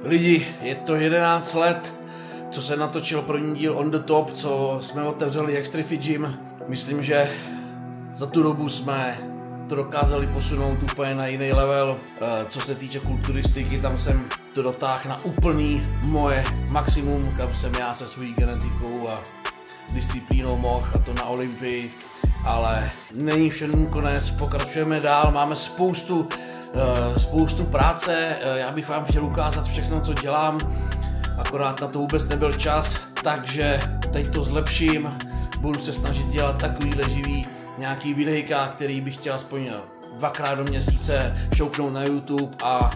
Lidi, je to 11 let, co se natočil první díl On The Top, co jsme otevřeli Extrify Gym. Myslím, že za tu dobu jsme to dokázali posunout úplně na jiný level. Co se týče kulturistiky, tam jsem to dotáhl na úplný moje maximum, kam jsem já se svojí genetikou a disciplínou mohl, a to na Olympii. Ale není všem konec, pokračujeme dál, máme spoustu práce, já bych vám chtěl ukázat všechno, co dělám, akorát na to vůbec nebyl čas, takže teď to zlepším, budu se snažit dělat takovýhle živý nějaký videjka, který bych chtěl aspoň 2krát do měsíce šouknout na YouTube a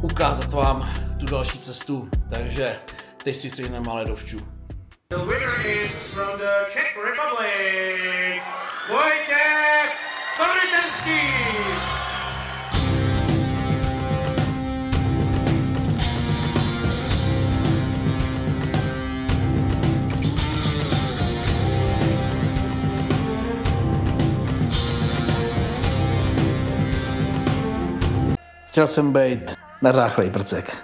ukázat vám tu další cestu, takže teď si střihneme malé dovču. The winner is from the Czech Republic, Wojtek Korytenský. Chtěl jsem být nařáchlej prcek.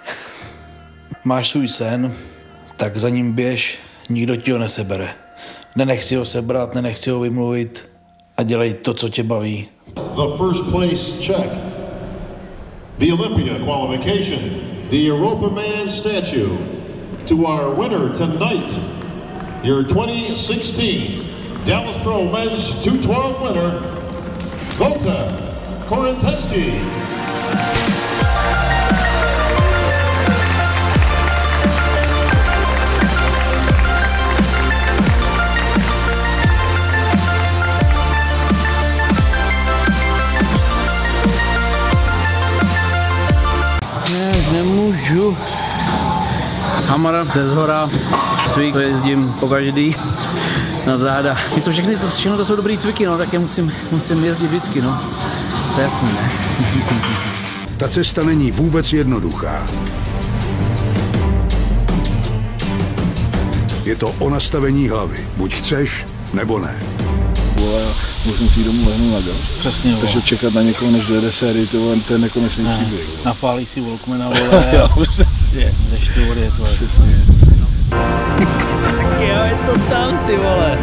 Máš svůj sen, tak za ním běž, nikdo ti ho nesebere. Nenech si ho sebrat, nenech si ho vymluvit a dělej to, co tě baví. The first place check. The Olympia qualification. The Europa Man statue. To our winner tonight, your 2016 Dallas Pro Men's 212 winner, Wojtek Korytenský. Nemůžu. Hamara ze zhora, cvik, jezdím po každý na záda. Všechno to jsou dobrý cviky, no, tak je musím jezdit vždycky, no. To je jasný, ne? Ta cesta není vůbec jednoduchá. Je to o nastavení hlavy. Buď chceš, nebo ne. Musím si domů lehnout na gauč. Přesně, takže čekat na někoho, než dojede sérii, to je nekonečný příběh. Napálí si Walkmana, vole, jo, přesně. Jdeš to vody, to je. Přesně. Tak jo, je to tam, ty vole.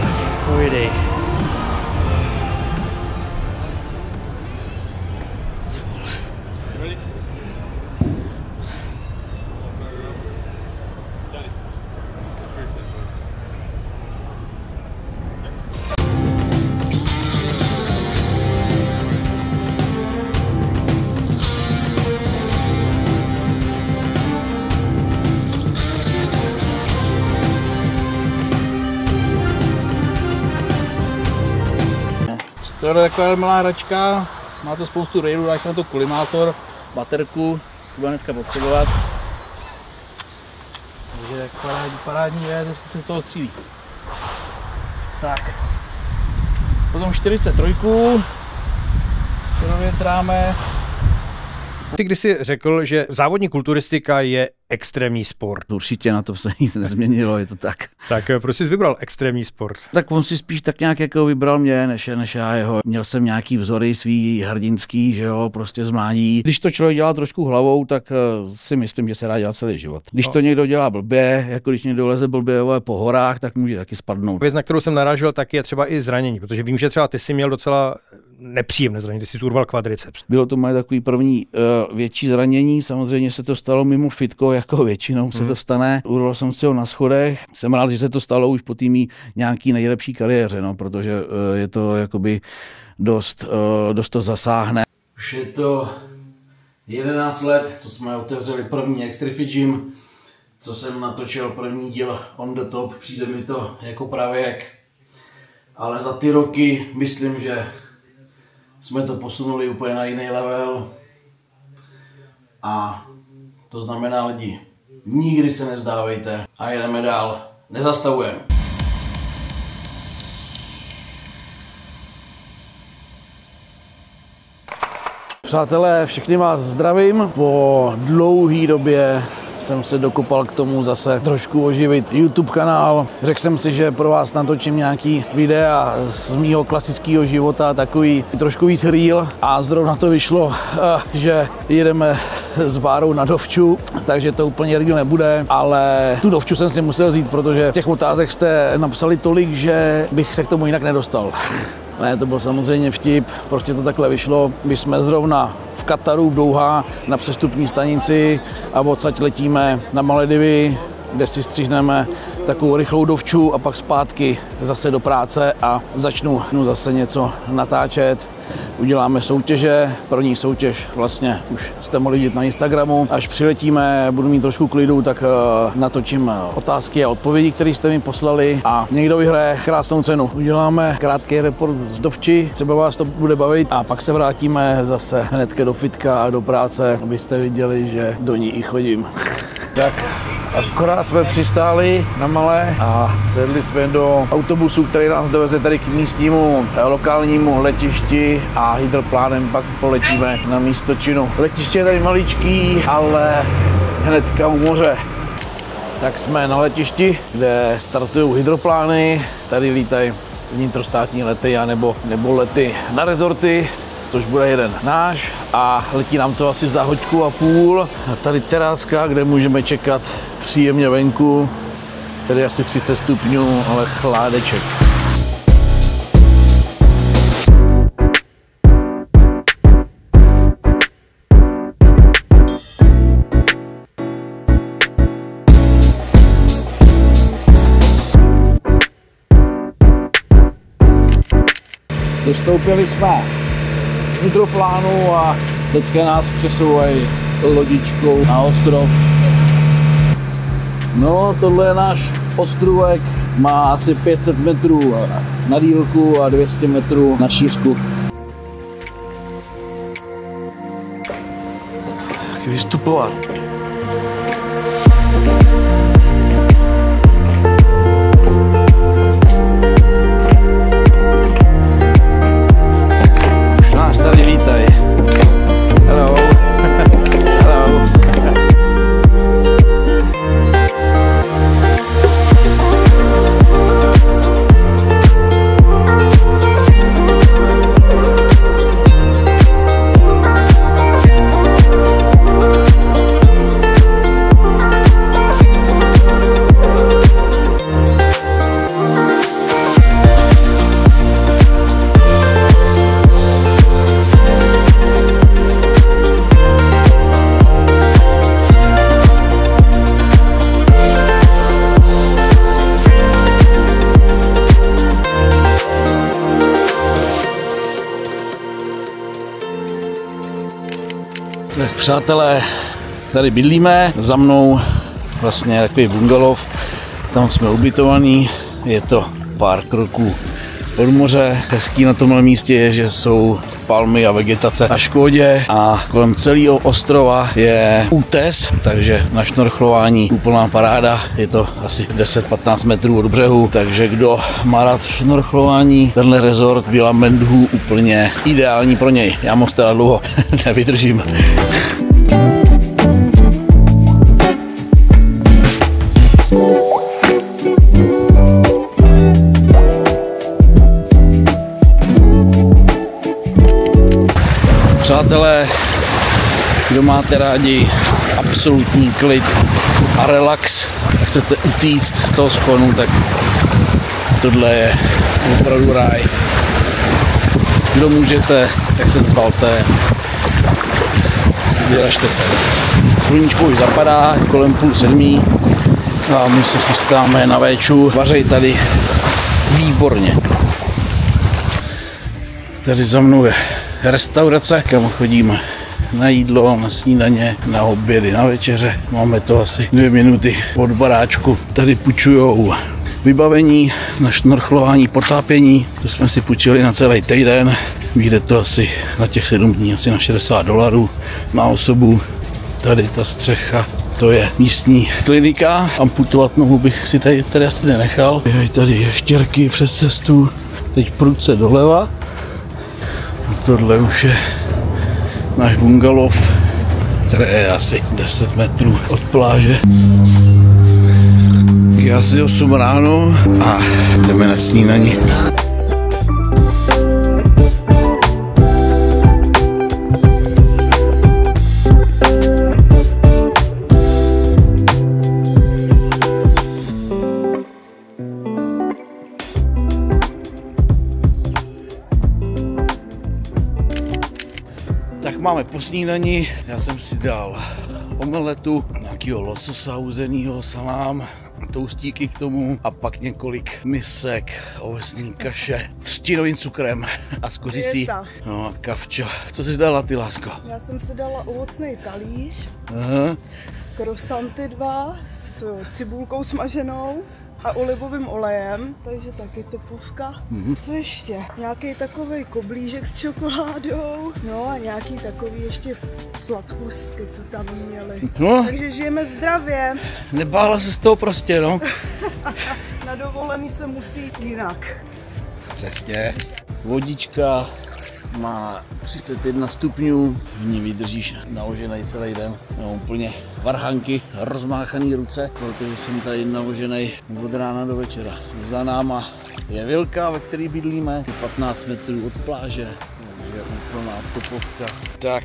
Tak, pojedej. Tohle je taková malá hračka, má to spoustu railů, dáš se na to kolimátor, baterku, to bude dneska potřebovat. Takže tak parádní věc, dneska se z toho střílí. Tak, potom 43, to větráme. Ty kdysi řekl, že závodní kulturistika je extrémní sport. Určitě na to se nic nezměnilo, je to tak. Tak proč jsi vybral extrémní sport? Tak on si spíš tak nějak jako vybral mě, než já jeho. Měl jsem nějaký vzory svý hrdinský, že jo, prostě z mládí. Když to člověk dělá trošku hlavou, tak si myslím, že se dá dělat celý život. Když to někdo dělá blbě, jako když někdo leze blbě po horách, tak může taky spadnout. Věc, na kterou jsem narážel, tak je třeba i zranění, protože vím, že třeba ty jsi měl docela nepříjemné zranění, ty jsi urval kvadriceps. Bylo to moje takový první větší zranění, samozřejmě se to stalo mimo fitko, jako většinou se to stane. Urval jsem si ho na schodech, jsem rád, že se to stalo už po té mý nějaký nejlepší kariéře, no, protože je to jakoby dost to zasáhne. Už je to 11 let, co jsme otevřeli první Extrify Gym, co jsem natočil první díl On The Top, přijde mi to jako pravěk, ale za ty roky myslím, že jsme to posunuli úplně na jiný level a to znamená, lidi, nikdy se nevzdávejte a jedeme dál, nezastavujeme. Přátelé, všechny vás zdravím. Po dlouhé době jsem se dokopal k tomu zase trošku oživit YouTube kanál. Řekl jsem si, že pro vás natočím nějaký videa z mýho klasického života, takový trošku víc real, a zrovna to vyšlo, že jedeme s Bárou na dovču, takže to úplně real nebude, ale tu dovču jsem si musel vzít, protože těch otázek jste napsali tolik, že bych se k tomu jinak nedostal. Ne, to byl samozřejmě vtip, prostě to takhle vyšlo. My jsme zrovna v Kataru, v Dauhá, na přestupní stanici a odsaď letíme na Maledivy, kde si stříhneme takovou rychlou dovču a pak zpátky zase do práce a začnu zase něco natáčet. Uděláme soutěže, první soutěž vlastně už jste mohli vidět na Instagramu. Až přiletíme, budu mít trošku klidu, tak natočím otázky a odpovědi, které jste mi poslali a někdo vyhraje krásnou cenu. Uděláme krátký report z dovči, třeba vás to bude bavit a pak se vrátíme zase hnedka do fitka a do práce, abyste viděli, že do ní i chodím. Tak akorát jsme přistáli na Malé a sedli jsme do autobusu, který nás doveze tady k místnímu lokálnímu letišti a hydroplánem pak poletíme na místo činu. Letiště je tady maličký, ale hnedka u moře. Tak jsme na letišti, kde startují hydroplány, tady lítají vnitrostátní lety nebo lety na rezorty, což bude jeden náš a letí nám to asi za hoďku a půl. A tady teráska, kde můžeme čekat příjemně venku, tady asi 30 stupňů, ale chládeček. Dostoupili jsme z hydroplánu a teďka nás přesouvají lodičkou na ostrov. No, tohle je náš ostrůvek, má asi 500 metrů na délku a 200 metrů na šířku. Tak vystupovat. Tak přátelé, tady bydlíme, za mnou vlastně takový bungalov, tam jsme ubytovaní, je to pár kroků od moře. Hezký na tomhle místě je, že jsou palmy a vegetace na Škodě a kolem celého ostrova je útes, takže na šnorchlování úplná paráda, je to asi 10-15 metrů od břehu, takže kdo má rád šnorchlování, tenhle rezort Vila Mendhu úplně ideální pro něj. Já moc teda dlouho nevydržím. Přátelé, kdo máte rádi absolutní klid a relax a chcete utíct z toho sklonu, tak tohle je opravdu ráj. Kdo můžete, tak se zbalte, vyražte se. Sluníčko už zapadá kolem 6:30 a my se chystáme na véču. Vařej tady výborně. Tady za mnou je restaurace, kam chodíme na jídlo, na snídaně, na obědy, na večeře. Máme to asi 2 minuty od baráčku. Tady půjčujou vybavení na šnorchlování, potápění. To jsme si půjčili na celý týden. Vyjde to asi na těch 7 dní asi na $60 na osobu. Tady ta střecha, to je místní klinika. Amputovat nohu bych si tady asi nenechal. Je tady ještěrky přes cestu. Teď prudce doleva. Tohle už je náš bungalov. které je asi 10 metrů od pláže. Je asi 8 ráno a jdeme na snídani. Tak máme po snídani, já jsem si dal omeletu, nějakého lososa uzenýho, salám, toustíky k tomu a pak několik misek ovesní kaše s třtinovým cukrem a s kořistí. No a kavčo. Co jsi dala ty, lásko? Já jsem si dala ovocný talíř, krosanty 2 s cibulkou smaženou a olivovým olejem, takže taky topovka. Co ještě? Nějaký takovej koblížek s čokoládou, no a nějaký takový ještě sladkůstky, co tam měli. No. Takže žijeme zdravě. Nebála se z toho prostě, no. Na dovolený se musí jinak. Přesně. Vodička má 31 stupňů, v ní vydržíš naložený celý den. Mám úplně varhanky, rozmáchaný ruce, protože jsem tady naložený od rána do večera. Za náma je vilka, ve které bydlíme, 15 metrů od pláže, takže úplná topovka. Tak,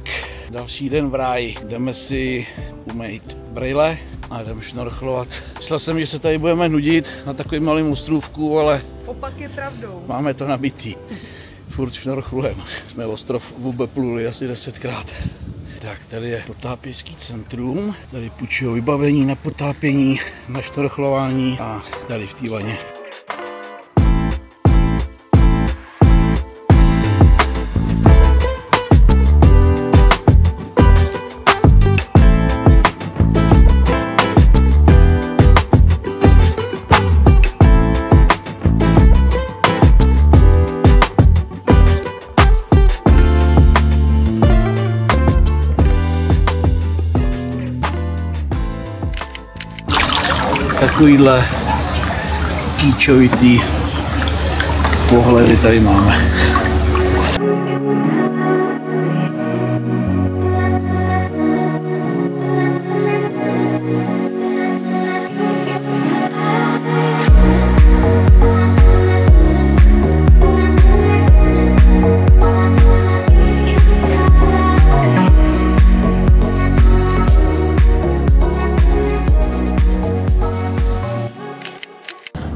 další den v ráji, jdeme si umýt brejle a jdeme šnorchlovat. Myslel jsem, že se tady budeme nudit na takovým malým ostrůvku, ale opak je pravdou. Máme to nabitý. Furt šnorchlujeme. Jsme ostrov obpluli asi 10krát. Tak tady je potápěčský centrum. Tady půjčují vybavení na potápění, na šnorchlování a tady v té vaně. Takovýhle kýčovitý pohledy tady máme.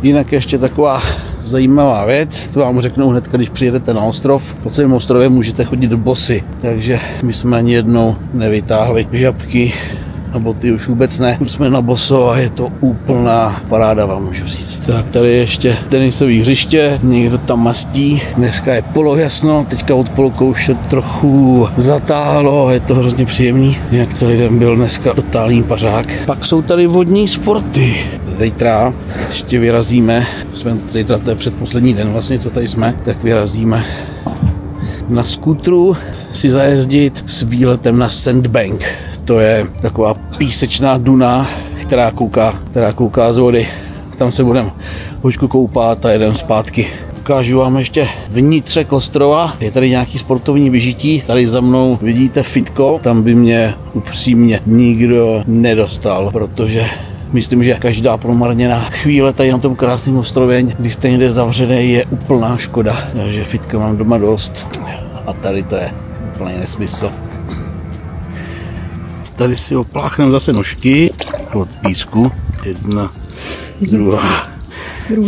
Jinak ještě taková zajímavá věc, to vám řeknu hned, když přijedete na ostrov. Po celém ostrově můžete chodit do bosy, takže my jsme ani jednou nevytáhli žabky a boty už vůbec ne. Už jsme na boso a je to úplná paráda, vám můžu říct. Tak tady ještě tenisové hřiště, někdo tam mastí. Dneska je polohasno, teďka od polkou už se trochu zatáhlo, je to hrozně příjemný. Jinak celý den byl dneska totální pařák. Pak jsou tady vodní sporty. Zítra ještě vyrazíme, zítra to je předposlední den vlastně, co tady jsme, tak vyrazíme na skútru si zajezdit s výletem na Sandbank. To je taková písečná duna, která kouká z vody. Tam se budeme hoďku koupat a jedeme zpátky. Ukážu vám ještě vnitřek ostrova. Je tady nějaký sportovní vyžití. Tady za mnou vidíte fitko. Tam by mě upřímně nikdo nedostal, protože myslím, že každá promarněná chvíle tady na tom krásném ostrově, když jste někde zavřený, je úplná škoda. Takže fitka mám doma dost. A tady to je úplný nesmysl. Tady si opláchneme zase nožky od písku. 1, 2,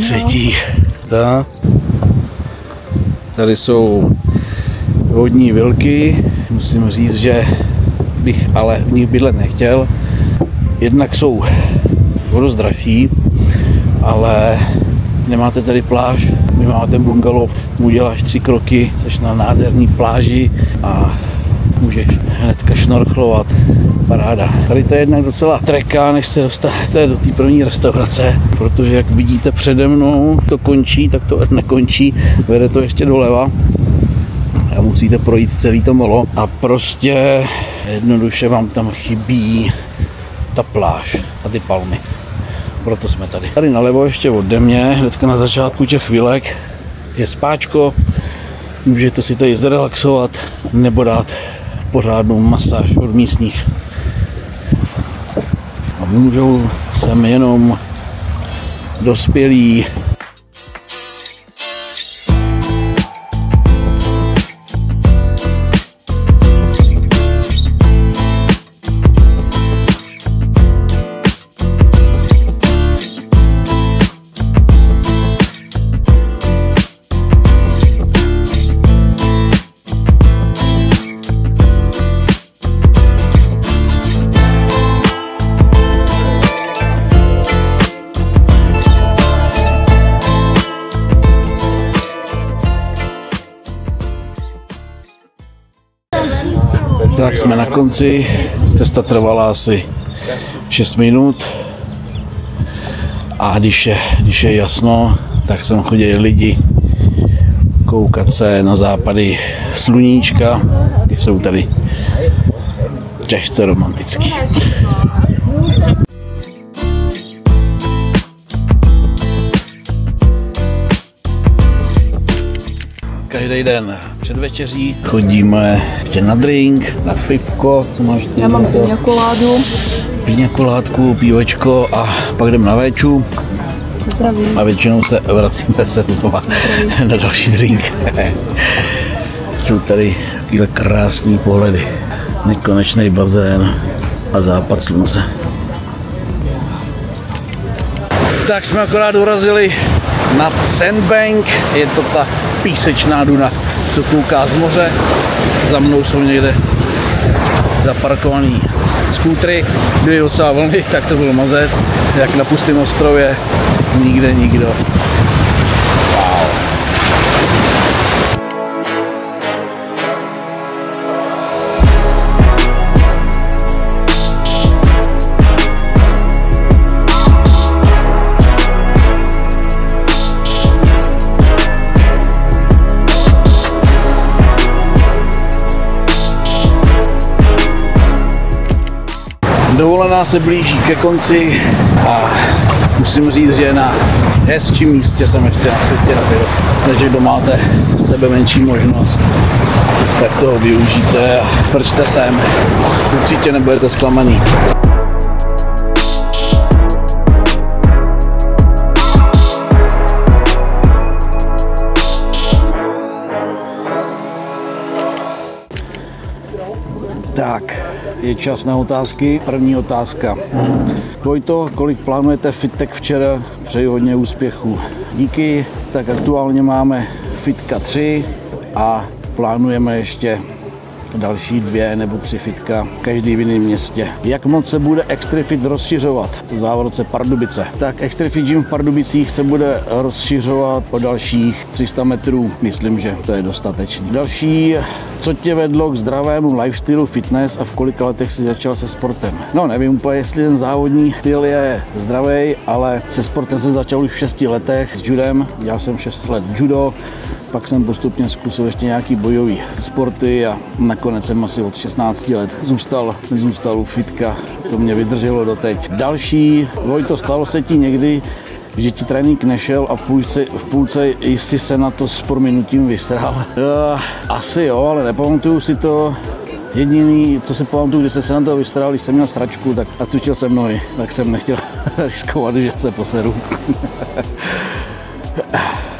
3. Tady jsou vodní vilky. Musím říct, že bych ale v nich bydlet nechtěl. Jednak jsou vodozdravší, ale nemáte tady pláž. My máme ten bungalov, uděláš 3 kroky, jsi na nádherný pláži a můžeš hnedka šnorchlovat. Paráda. Tady to je jednak docela treka, než se dostanete do té první restaurace, protože jak vidíte přede mnou, to končí, tak to nekončí, vede to ještě doleva a musíte projít celý to molo a prostě jednoduše vám tam chybí ta pláž a ty palmy. Proto jsme tady. Tady nalevo ještě ode mě, hnedka na začátku těch chvílek, je spáčko, můžete si tady zrelaxovat nebo dát pořádnou masáž od místních. Můžou sem jenom dospělí. Tak jsme na konci, cesta trvala asi 6 minut a když je jasno, tak sem chodí lidi koukat se na západy sluníčka, ty jsou tady těžce romantický. Každý den před večeří chodíme ještě na drink, na pivko, co máš ty? Já mám piňakoládu. Piňakoládku, pívečko a pak jdem na véču. Zdravím. A většinou se vracíme se znova na další drink. Jsou tady takové krásné pohledy. Nekonečný bazén a západ slunce. Tak jsme akorát dorazili na Sandbank, je to ta písečná duna, co kouká z moře. Za mnou jsou někde zaparkovaný skútry, byly docela vlny, tak to byl mazec. Jak na pustém ostrově, nikde nikdo. Wow. Dovolená se blíží ke konci a musím říct, že na hezčím místě jsem ještě na světě nebyl. Takže kdo máte sebe menší možnost, tak toho využijte a prčte sem. Určitě nebudete zklamaný. Tak, je čas na otázky. První otázka. Vojto, kolik plánujete fitek včera? Přeji hodně úspěchů. Díky. Tak aktuálně máme fitka 3 a plánujeme ještě další 2 nebo 3 fitka, každý v jiném městě. Jak moc se bude Extrifit rozšiřovat? V závorce Pardubice. Tak Extrifit Gym v Pardubicích se bude rozšiřovat o dalších 300 metrů. Myslím, že to je dostatečný. Další, co tě vedlo k zdravému lifestylu fitness a v kolika letech jsi začal se sportem? No, nevím úplně, jestli ten závodní styl je zdravý, ale se sportem jsem začal už v 6 letech s judem. Dělal jsem 6 let judo, pak jsem postupně zkusil ještě nějaký bojový sporty a nakonec jsem asi od 16 let zůstal u fitka. To mě vydrželo doteď. Další, Vojto, stalo se ti někdy, že ti trénink nešel a v půlce jsi se na to s prominutím vysral? Asi jo, ale nepamatuju si to. Jediný, co si pamatuju, když jsem se na to vystral, když jsem měl sračku a cvičil jsem nohy, tak jsem nechtěl riskovat, že se poseru.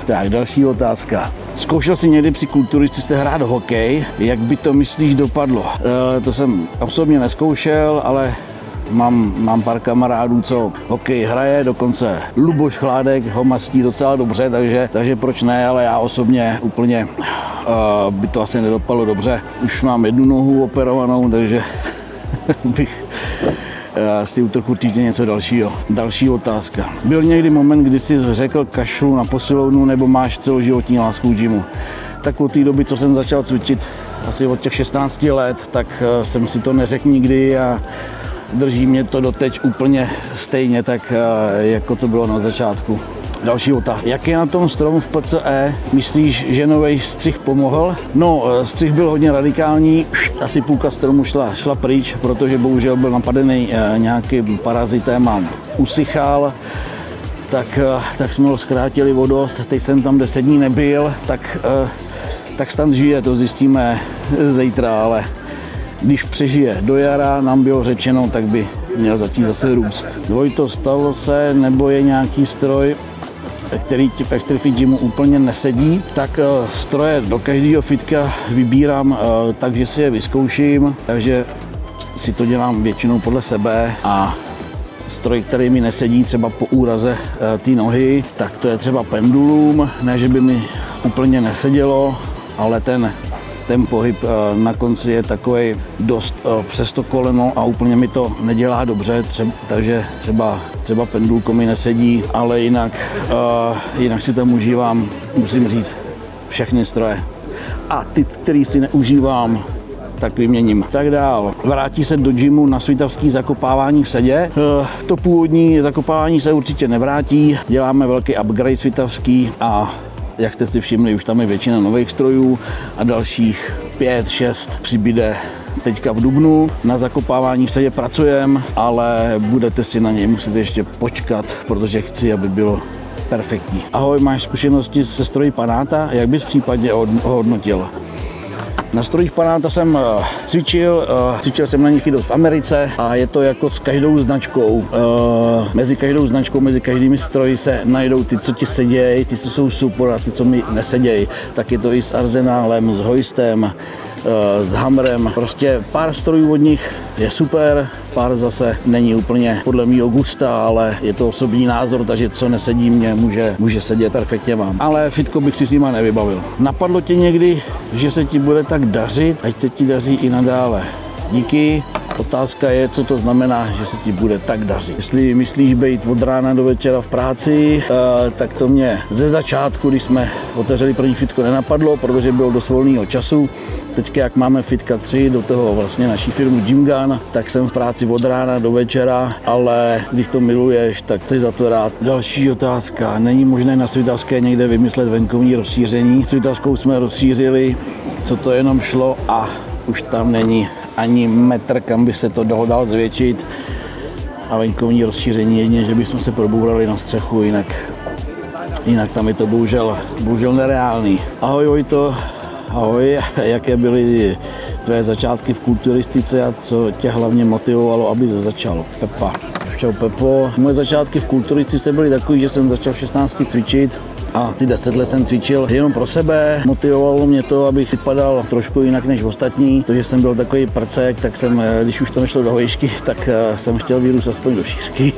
Tak, další otázka. Zkoušel jsi někdy při kulturistice hrát hokej? Jak by to myslíš dopadlo? To jsem osobně neskoušel, ale mám pár kamarádů, co hokej hraje, dokonce Luboš Chládek ho mastí docela dobře, takže proč ne, ale já osobně úplně by to asi nedopadlo dobře. Už mám 1 nohu operovanou, takže bych si utrhl určitě něco dalšího. Další otázka. Byl někdy moment, kdy jsi řekl kašlu na posilovnu nebo máš celoživotní lásku k gymu? Tak od té doby, co jsem začal cvičit, asi od těch 16 let, tak jsem si to neřekl nikdy a drží mě to doteď úplně stejně, tak jako to bylo na začátku. Další otázka. Jak je na tom strom v PCE? Myslíš, že nový střih pomohl? No, střih byl hodně radikální, asi půlka stromu šla pryč, protože bohužel byl napadený nějakým parazitem a usychal. Tak jsme ho zkrátili o dost, teď jsem tam 10 dní nebyl, tak stan žije, to zjistíme zítra, ale když přežije do jara, nám bylo řečeno, tak by měl začít zase růst. Vojto, stalo se, nebo je nějaký stroj, který ti v Extrify Gymu úplně nesedí, tak stroje do každého fitka vybírám tak, že si je vyzkouším, takže si to dělám většinou podle sebe a stroj, který mi nesedí třeba po úraze té nohy, tak to je třeba pendulum, ne, že by mi úplně nesedělo, ale ten pohyb na konci je takový dost přes to koleno a úplně mi to nedělá dobře, takže třeba pendulko mi nesedí, ale jinak si tam užívám, musím říct, všechny stroje. A ty, který si neužívám, tak vyměním. Tak dál. Vrátí se do gymu na svitavský zakopávání v sedě. To původní zakopávání se určitě nevrátí. Děláme velký upgrade svitavský a jak jste si všimli, už tam je většina nových strojů a dalších 5-6 přibyde teďka v dubnu. Na zakopávání v sedě pracujeme, ale budete si na něj muset ještě počkat, protože chci, aby bylo perfektní. Ahoj, máš zkušenosti se stroji Panáta? Jak bys případně hodnotil? Na strojích Panáta jsem cvičil jsem na nich i dost v Americe a je to jako s každou značkou. Mezi každou značkou, mezi každými stroji se najdou ty, co ti sedějí, ty, co jsou super a ty, co mi nesedějí. Tak je to i s Arsenálem, s Hoistem, s Hammerem. Prostě pár strojů od nich je super, pár zase není úplně podle mýho gusta, ale je to osobní názor, takže co nesedí mě, může sedět perfektně vám. Ale fitko bych si s nima nevybavil. Napadlo tě někdy, že se ti bude tak dařit, ať se ti daří i nadále? Díky. Otázka je, co to znamená, že se ti bude tak dařit. Jestli myslíš být od rána do večera v práci, tak to mě ze začátku, když jsme otevřeli první fitko, nenapadlo, protože bylo dost volného času. Teďka, jak máme fitka 3, do toho vlastně naší firmu Gymgun, tak jsem v práci od rána do večera, ale když to miluješ, tak jsi za to rád. Další otázka. Není možné na Svitavské někde vymyslet venkovní rozšíření? Svitavskou jsme rozšířili, co to jenom šlo a už tam není ani metr, kam by se to dalo zvětšit. A venkovní rozšíření jedině, že bychom se probourali na střechu, jinak tam je to bohužel nereálný. Ahoj Vojto, ahoj, jaké byly tvé začátky v kulturistice a co tě hlavně motivovalo, aby to začalo? Pepa. Čau Pepo. Moje začátky v kulturistice byly takové, že jsem začal v 16 cvičit. A ty 10 let jsem cvičil jenom pro sebe. Motivovalo mě to, abych vypadal trošku jinak než ostatní. To, že jsem byl takový prcek, tak jsem, když už to nešlo do výšky, tak jsem chtěl vyrůst aspoň do šířky.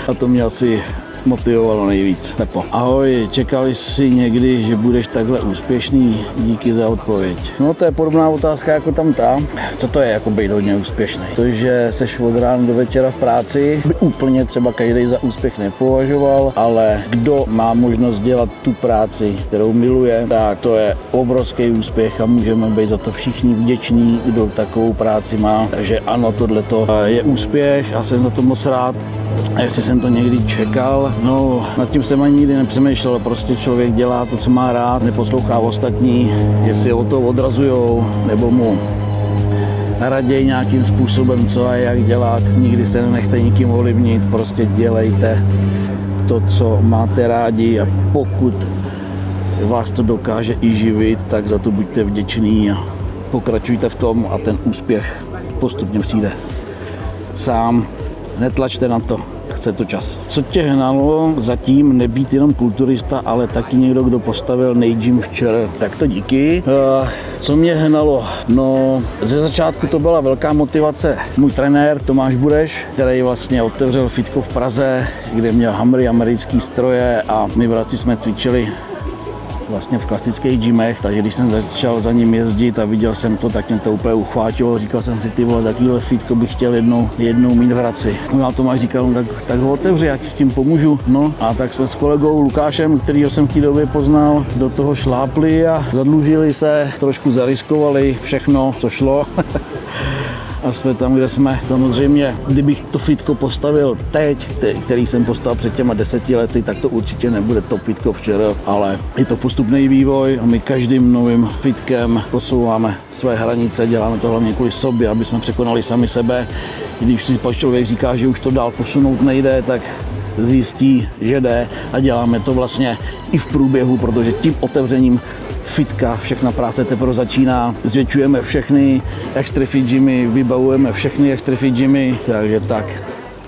A to mě asi motivovalo nejvíc. Pepo. Ahoj, čekali jsi někdy, že budeš takhle úspěšný? Díky za odpověď. No to je podobná otázka jako tam ta. Co to je jako být hodně úspěšný? To, že seš od rána do večera v práci, by úplně třeba každý za úspěch nepovažoval, ale kdo má možnost dělat tu práci, kterou miluje, tak to je obrovský úspěch a můžeme být za to všichni vděční, kdo takovou práci má. Takže ano, tohleto je úspěch a jsem za to moc rád. A jestli jsem to někdy čekal, no nad tím jsem ani nikdy nepřemýšlel, prostě člověk dělá to, co má rád, neposlouchá ostatní, jestli o to odrazujou, nebo mu raději nějakým způsobem, co a jak dělat, nikdy se nenechte nikým ovlivnit, prostě dělejte to, co máte rádi a pokud vás to dokáže i živit, tak za to buďte vděční a pokračujte v tom a ten úspěch postupně přijde sám. Netlačte na to, chce to čas. Co tě hnalo zatím nebýt jenom kulturista, ale taky někdo, kdo postavil nejgym včera? Tak to díky. Co mě hnalo? No, ze začátku to byla velká motivace. Můj trenér Tomáš Bureš, který vlastně otevřel fitko v Praze, kde měl Hammery, americké stroje a my bratři jsme cvičili vlastně v klasických gymech, takže když jsem začal za ním jezdit a viděl jsem to, tak mě to úplně uchvátilo. Říkal jsem si, ty vole, takovýhle fitko bych chtěl jednou mít v Hradci. No a Tomáš říkal, no, tak ho otevři, já ti s tím pomůžu. No a tak jsme s kolegou Lukášem, kterýho jsem v té době poznal, do toho šlápli a zadlužili se, trošku zariskovali všechno, co šlo. A jsme tam, kde jsme. Samozřejmě, kdybych to fitko postavil teď, který jsem postavil před těma 10 lety, tak to určitě nebude to fitko včera, ale je to postupný vývoj a my každým novým fitkem posouváme své hranice, děláme to hlavně kvůli sobě, aby jsme překonali sami sebe. Když si pak člověk říká, že už to dál posunout nejde, tak zjistí, že jde a děláme to vlastně i v průběhu, protože tím otevřením fitka, všechna práce teprve začíná. Zvětšujeme všechny Extrafit gymy, vybavujeme všechny Extrafit gymy, takže tak.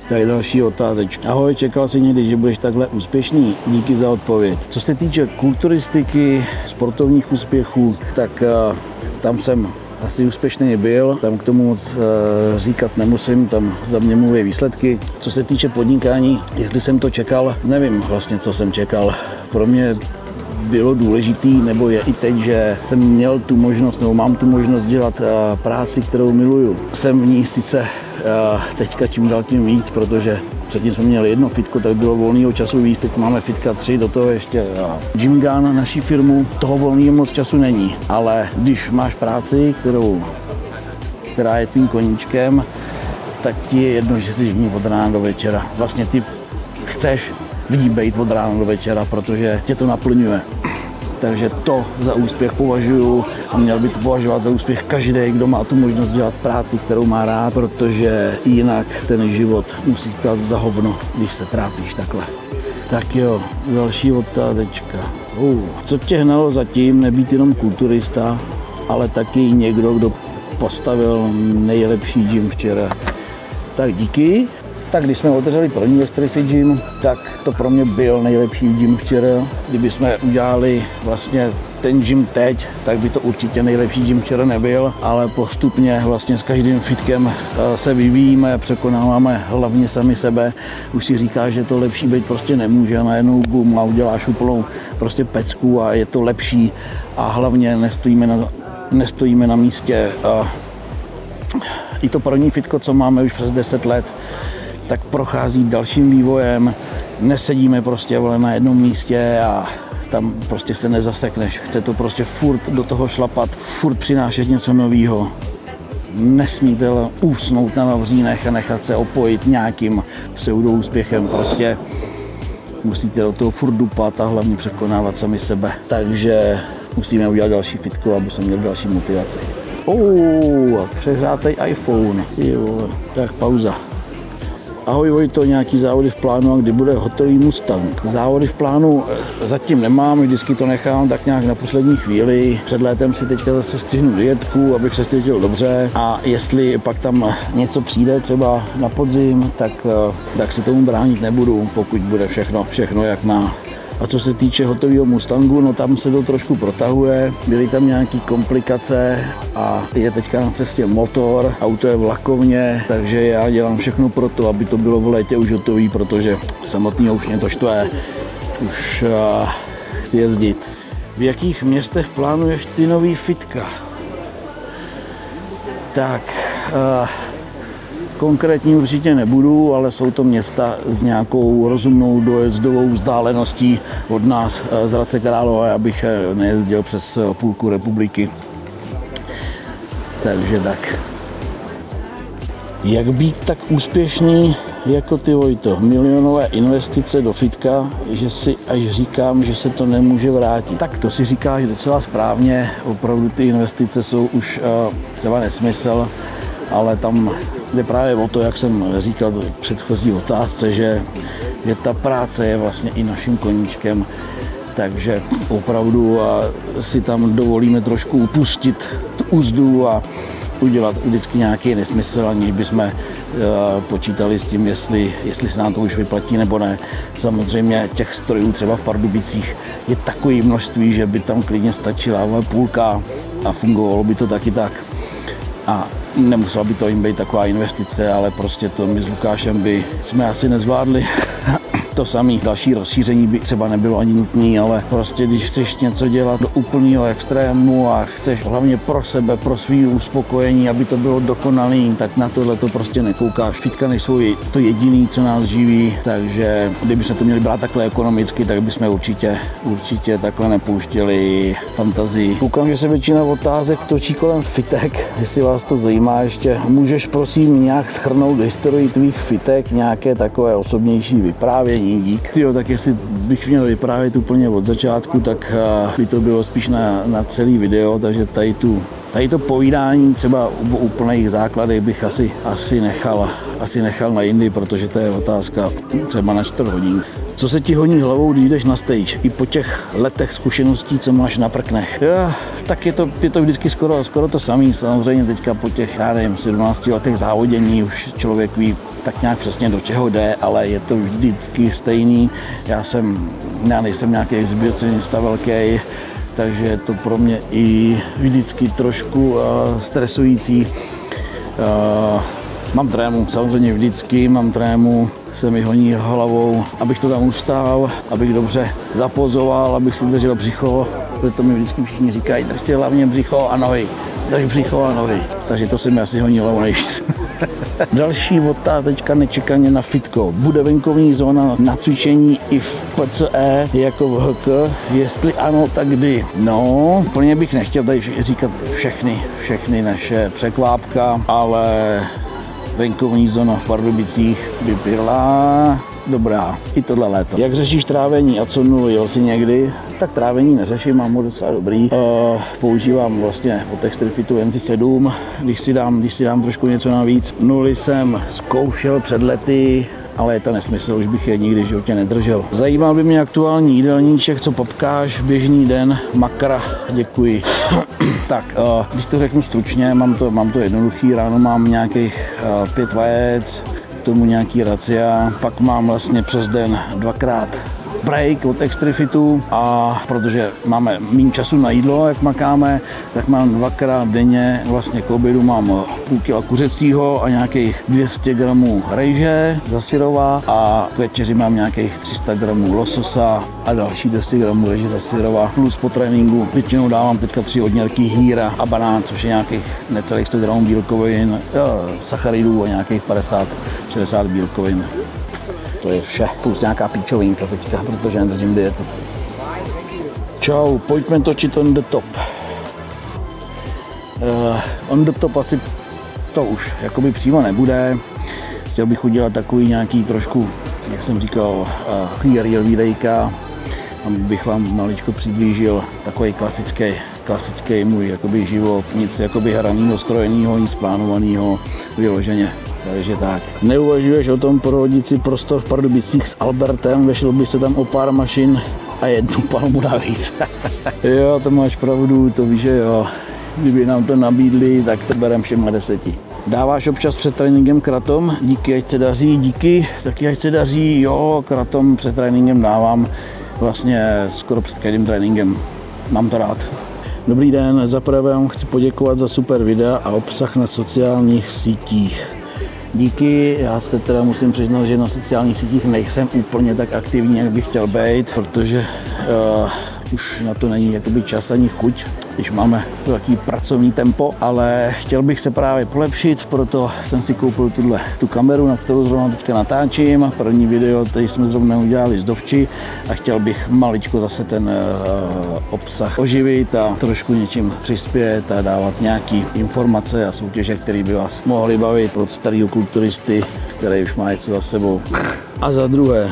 Tady další otázečka. Ahoj, čekal jsi někdy, že budeš takhle úspěšný? Díky za odpověď. Co se týče kulturistiky, sportovních úspěchů, tak tam jsem asi úspěšný byl, tam k tomu moc říkat nemusím, tam za mě mluví výsledky. Co se týče podnikání, jestli jsem to čekal, nevím vlastně, co jsem čekal. Pro mě bylo důležitý, nebo je i teď, že jsem měl tu možnost, nebo mám tu možnost dělat práci, kterou miluju. Jsem v ní sice teďka čím dál tím víc, protože předtím jsme měli jedno fitko, tak bylo volného času víc, teď máme fitka 3, do toho ještě Gymgun, naší firmu, toho volného moc času není. Ale když máš práci, která je tím koníčkem, tak ti je jedno, že jsi v ní od rána do večera. Vlastně ty chceš v ní být od rána do večera, protože tě to naplňuje. Takže to za úspěch považuju a měl by to považovat za úspěch každý, kdo má tu možnost dělat práci, kterou má rád, protože jinak ten život musí stát za hovno, když se trápíš takhle. Tak jo, další otázečka. Co tě hnalo zatím nebýt jenom kulturista, ale taky někdo, kdo postavil nejlepší gym včera? Tak díky. Tak když jsme otevřeli první Extrafit gym, tak to pro mě byl nejlepší gym včera. Kdyby jsme udělali vlastně ten gym teď, tak by to určitě nejlepší gym včera nebyl, ale postupně vlastně s každým fitkem se vyvíjíme, překonáváme hlavně sami sebe. Už si říkáš, že to lepší být prostě nemůže, najednou boom a uděláš úplnou prostě pecku a je to lepší a hlavně nestojíme na místě. I to první fitko, co máme už přes 10 let, tak prochází dalším vývojem, nesedíme prostě na jednom místě a tam prostě se nezasekneš. Chce to prostě furt do toho šlapat, furt přinášet něco nového. Nesmíte usnout na vavřínech a nechat se opojit nějakým pseudoúspěchem. Prostě musíte do toho furt dupat a hlavně překonávat sami sebe. Takže musíme udělat další fitku, aby jsme měli další motivaci. Přehrátej iPhone. Jo, tak pauza. Ahoj Vojto, nějaký závody v plánu a kdy bude hotový Mustang? Závody v plánu zatím nemám, vždycky to nechám tak nějak na poslední chvíli. Před létem si teďka zase střihnu dietku, abych se cítil dobře a jestli pak tam něco přijde třeba na podzim, tak se tomu bránit nebudu, pokud bude všechno jak má. A co se týče hotového Mustangu, no tam se to trošku protahuje, byly tam nějaké komplikace a je teďka na cestě motor, auto je v lakovně, takže já dělám všechno pro to, aby to bylo v létě už hotový, protože samotného už mě to štve, už chci jezdit. V jakých městech plánuješ ty nový fitka? Tak, konkrétně určitě nebudu, ale jsou to města s nějakou rozumnou dojezdovou vzdáleností od nás z Hradce Králové, abych nejezdil přes půlku republiky. Takže tak. Jak být tak úspěšný jako ty Vojto? Milionové investice do fitka, že si až říkám, že se to nemůže vrátit. Tak to si říkáš docela správně, opravdu ty investice jsou už třeba nesmysl, ale tam jde právě o to, jak jsem říkal v předchozí otázce, že ta práce je vlastně i naším koníčkem, takže opravdu si tam dovolíme trošku upustit tu úzdu a udělat vždycky nějaký nesmysl, aniž bychom počítali s tím, jestli se nám to už vyplatí nebo ne. Samozřejmě těch strojů třeba v Pardubicích je takové množství, že by tam klidně stačila půlka a fungovalo by to taky tak. A nemusela by to jim být taková investice, ale prostě to my s Lukášem jsme asi nezvládli. To samé, další rozšíření by třeba nebylo ani nutné, ale prostě když chceš něco dělat do úplného extrému a chceš hlavně pro sebe, pro svý uspokojení, aby to bylo dokonalý, tak na tohle to prostě nekoukáš. Fitka nejsou to jediný, co nás živí, takže kdybychom to měli brát takhle ekonomicky, tak bychom určitě takhle nepouštěli fantazii. Koukám, že se většina otázek točí kolem fitek, jestli vás to zajímá ještě. Můžeš prosím nějak shrnout historii tvých fitek, nějaké takové osobnější vyprávění? Dík. Tyjo, tak jestli bych měl vyprávět úplně od začátku, tak by to bylo spíš na celý video, takže tady to povídání třeba o úplných základech bych asi nechal na jindy, protože to je otázka třeba na 4 hodin. Co se ti honí hlavou, když jdeš na stage? I po těch letech zkušeností, co máš na prknech. Tak je to vždycky skoro to samé. Samozřejmě teďka po těch, já nevím, 17 letech závodění už člověk ví tak nějak přesně do čeho jde, ale je to vždycky stejný. Já nejsem nějaký exhibicionista velký, takže je to pro mě i vždycky trošku stresující. Mám trému, samozřejmě vždycky mám trému, se mi honí hlavou, abych to tam ustál, abych dobře zapozoval, abych si držel břicho, protože to mi vždycky všichni říkají, drž si hlavně břicho a nohy, drž břicho a nohy, takže to se mi asi honí hlavou nejvíc. Další otázečka nečekaně na fitko. Bude venkovní zóna na cvičení i v PCE jako v HK? Jestli ano, tak kdy? No, úplně bych nechtěl tady říkat všechny naše překvápka, ale venkovní zóna v Pardubicích by byla dobrá i tohle léto. Jak řešíš trávení a co nulu, jel jsi někdy? Tak trávení neřeším, mám ho docela dobrý. Používám vlastně od Extrifitu NT7, když si dám trošku něco navíc. Nuly jsem zkoušel před lety, ale je to nesmysl, už bych je nikdy v životě nedržel. Zajímal by mě aktuální jídelníček, co popkáš, běžný den, makra, děkuji. Tak, když to řeknu stručně, mám to jednoduchý, ráno mám nějakých 5 vajec, k tomu nějaký racia, pak mám vlastně přes den 2x break od Extrifitu a protože máme méně času na jídlo, jak makáme, tak mám 2x denně, vlastně k obědu mám půl kila kuřecího a nějakých 200 gramů rejže zasyrova a k večeři mám nějakých 300 gramů lososa a další 200 gramů rejže zasyrova plus po tréninku většinou dávám teďka 3 odněrky hýra a banán, což je nějakých necelých 100 gramů bílkovin, sacharidů a nějakých 50-60 bílkovin. To je vše, plus nějaká píčovinka teďka, protože nedržím dietu. Čau, pojďme točit on the top. On the top asi to už jakoby přímo nebude. Chtěl bych udělat takový nějaký trošku, jak jsem říkal, real videjka, abych vám maličko přiblížil takový klasický můj jakoby život, nic jakoby hranýho, strojenýho, nic plánovaného, vyloženě. Takže tak. Neuvažuješ o tom prohodit si prostor v Pardubicích s Albertem, vešlo by se tam o pár mašin a jednu palmu navíc. Jo, to máš pravdu, to víš, že jo. Kdyby nám to nabídli, tak to berem všem na 10. Dáváš občas před tréninkem kratom? Díky, ať se daří, díky, taky ať se daří, jo, kratom před tréninkem dávám vlastně skoro před každým tréninkem. Mám to rád. Dobrý den, zaprvé vám chci poděkovat za super videa a obsah na sociálních sítích. Díky, já se teda musím přiznat, že na sociálních sítích nejsem úplně tak aktivní, jak bych chtěl být, protože už na to není jakoby čas ani chuť, když máme velký pracovní tempo, ale chtěl bych se právě polepšit, proto jsem si koupil tu kameru, na kterou zrovna teďka natáčím. První video, který jsme zrovna udělali z dovči a chtěl bych maličko zase ten obsah oživit a trošku něčím přispět a dávat nějaké informace a soutěže, které by vás mohly bavit od starého kulturisty, který už má něco za sebou. A za druhé,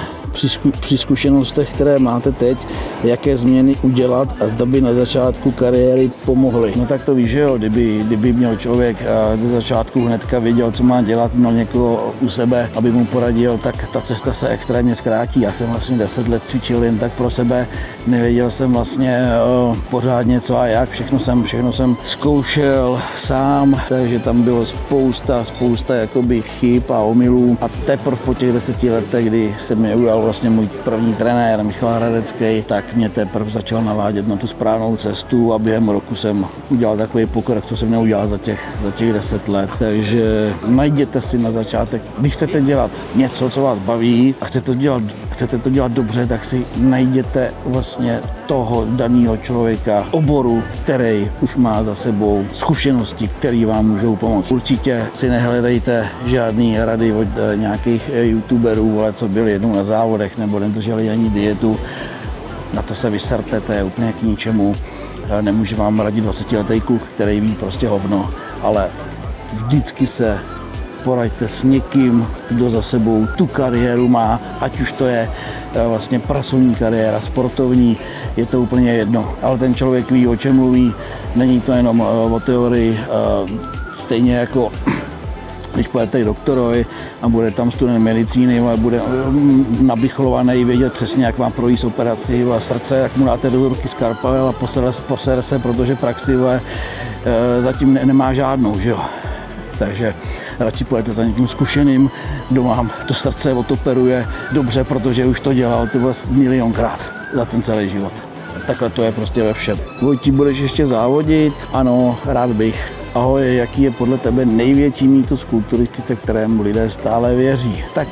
při zkušenostech, které máte teď, jaké změny udělat a zda by na začátku kariéry pomohly. No tak to víš, že jo, kdyby měl člověk ze začátku hnedka věděl, co má dělat, měl někoho u sebe, aby mu poradil, tak ta cesta se extrémně zkrátí. Já jsem vlastně 10 let cvičil jen tak pro sebe, nevěděl jsem vlastně pořádně co a jak, všechno jsem zkoušel sám, takže tam bylo spousta jakoby chyb a omylů a teprve po těch 10 letech, kdy se mi ujal vlastně můj první trenér Michal Hradecký, tak mě teprve začal navádět na tu správnou cestu a během roku jsem udělal takový pokrok, co jsem neudělal za těch 10 let. Takže najděte si na začátek, když chcete dělat něco, co vás baví a chcete to dělat dobře, tak si najděte vlastně toho daného člověka, oboru, který už má za sebou zkušenosti, které vám můžou pomoct. Určitě si nehledejte žádný rady od nějakých youtuberů, ale co byli jednou na závodech nebo nedrželi ani dietu. Na to se vyserte, to je úplně k ničemu. Nemůže vám radit 20letý kluk, který ví prostě hovno, ale vždycky se poraďte s někým, kdo za sebou tu kariéru má, ať už to je vlastně pracovní kariéra, sportovní, je to úplně jedno. Ale ten člověk ví, o čem mluví, není to jenom o teorii, stejně jako Když pojete k doktorovi a bude tam student medicíny, bude nabichlovaný, vědět přesně, jak vám projít operaci srdce, jak mu dáte do ruky skalpel a posere se, protože praxi zatím nemá žádnou, že jo. Takže radši pojďte za někým zkušeným, kdo vám to srdce odoperuje dobře, protože už to dělal milionkrát za ten celý život. Takhle to je prostě ve všem. Vojti, budeš ještě závodit? Ano, rád bych. Ahoj, jaký je podle tebe největší mýtus kulturistice, kterému lidé stále věří? Tak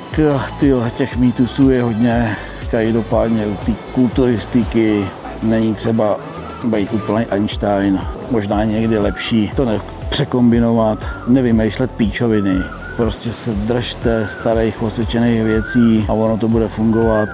těch mýtusů je hodně. Každopádně u té kulturistiky není třeba být úplný Einstein. Možná někdy lepší to překombinovat, nevymýšlet píčoviny. Prostě se držte starých osvědčených věcí a ono to bude fungovat.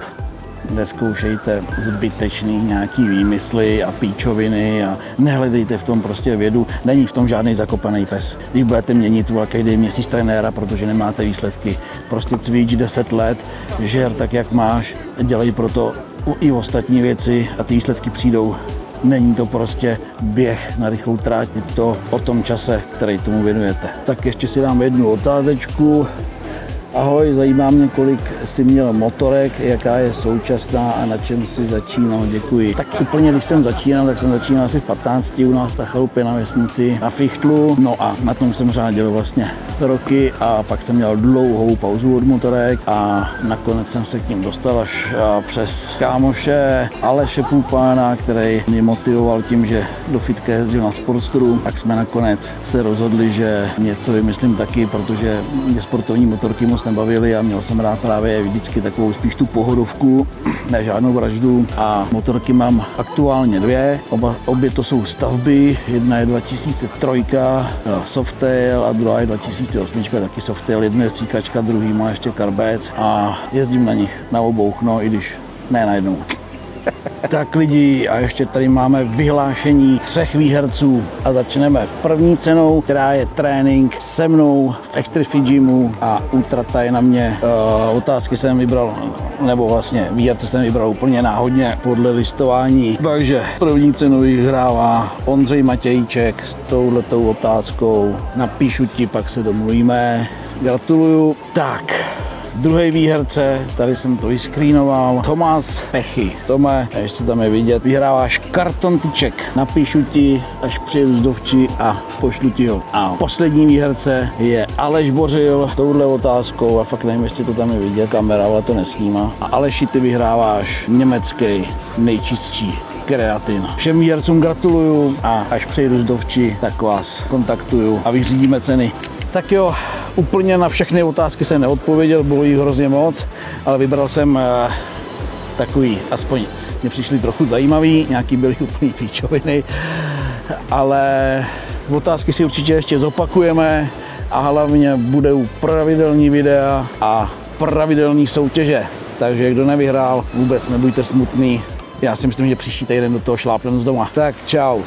Nezkoušejte zbytečný nějaký výmysly a píčoviny a nehledejte v tom prostě vědu. Není v tom žádný zakopaný pes. Když budete měnit každý měsíc trenéra, protože nemáte výsledky, prostě cvič 10 let, žer tak, jak máš, dělej proto i ostatní věci a ty výsledky přijdou. Není to prostě běh na rychlou tráť, je to o tom čase, který tomu věnujete. Tak ještě si dám jednu otázečku. Ahoj, zajímá mě, kolik jsi měl motorek, jaká je současná a na čem jsi začínal, děkuji. Tak úplně, když jsem začínal, tak jsem začínal asi v 15 u nás na chalupě na vesnici na fichtlu, no a na tom jsem řádil vlastně roky a pak jsem měl dlouhou pauzu od motorek a nakonec jsem se k ním dostal až přes kámoše Aleše Půpána, který mě motivoval tím, že do fitka jezdil na Sportstru, tak jsme nakonec se rozhodli, že něco vymyslím taky, protože mě sportovní motorky moc nebavily a měl jsem rád právě vždycky takovou spíš tu pohodovku, ne žádnou vraždu a motorky mám aktuálně dvě, obě to jsou stavby, jedna je 2003 Softail a druhá je 2008 taky Softail, jedna je stříkačka, druhý má ještě karbec a jezdím na nich na obou, no i když ne na jednou. Tak lidi, a ještě tady máme vyhlášení 3 výherců a začneme první cenou, která je trénink se mnou v Extrifit Gymu a útrata je na mě. Otázky jsem vybral, nebo vlastně výherce jsem vybral úplně náhodně podle listování. Takže první cenu vyhrává Ondřej Matějček s touhletou otázkou. Napíšu ti, pak se domluvíme. Gratuluju. Tak. Druhý výherce, tady jsem to vyscreenoval, Tomáš Pechy. Tome, ještě tam je vidět, vyhráváš karton tyček. Napíšu ti, až přijedu z Dovči a pošlu ti ho. A poslední výherce je Aleš Bořil, touhle otázkou, a fakt nevím, jestli to tam je vidět, kamera, ale to nesnímá. A Aleši, ty vyhráváš německý nejčistší kreatin. Všem výhercům gratuluju a až přijedu z Dovči, tak vás kontaktuju a vyřídíme ceny. Tak jo, úplně na všechny otázky jsem neodpověděl, bylo jich hrozně moc, ale vybral jsem takový, aspoň mě přišly trochu zajímavý, nějaký byly úplný píčoviny, ale otázky si určitě ještě zopakujeme a hlavně budou pravidelní videa a pravidelné soutěže. Takže kdo nevyhrál, vůbec nebuďte smutný. Já si myslím, že příští týden do toho šlápnem z doma. Tak čau.